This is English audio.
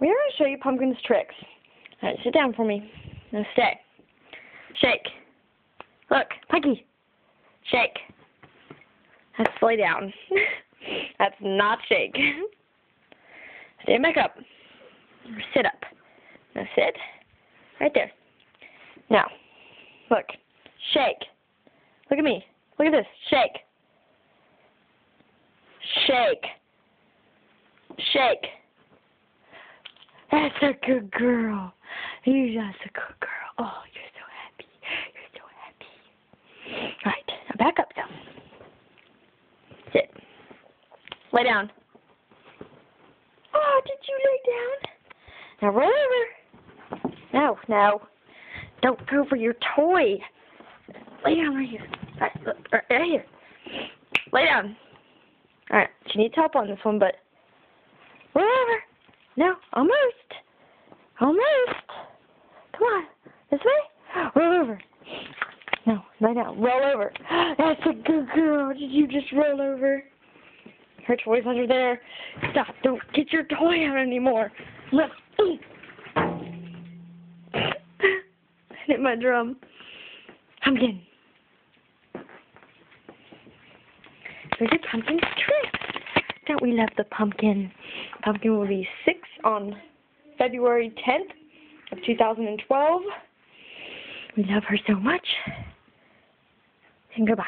We're going to show you Pumpkin's tricks. All right, sit down for me. Now stay. Shake. Look, Punky. Shake. That's lay down. That's not shake. Stand back up. Sit up. Now sit. Right there. Now, look. Shake. Look at me. Look at this. Shake. Shake. Shake. That's a good girl. You're just a good girl. Oh, you're so happy. You're so happy. All right. Now back up now. Sit. Lay down. Oh, did you lay down? Now roll over. No, no. Don't go for your toy. Lay down right here. All right, look, right here. Lay down. All right, she needs help on this one, but roll over. No, almost. Almost. Come on. This way. Roll over. No, lay down. Roll over. That's a good girl. Did you just roll over? Her toy's under there. Stop. Don't get your toy out anymore. Look. Hit my drum. Pumpkin. There's a Pumpkin's trick. Don't we love the Pumpkin? Pumpkin will be 6 on February 10th of 2012. We love her so much. And goodbye.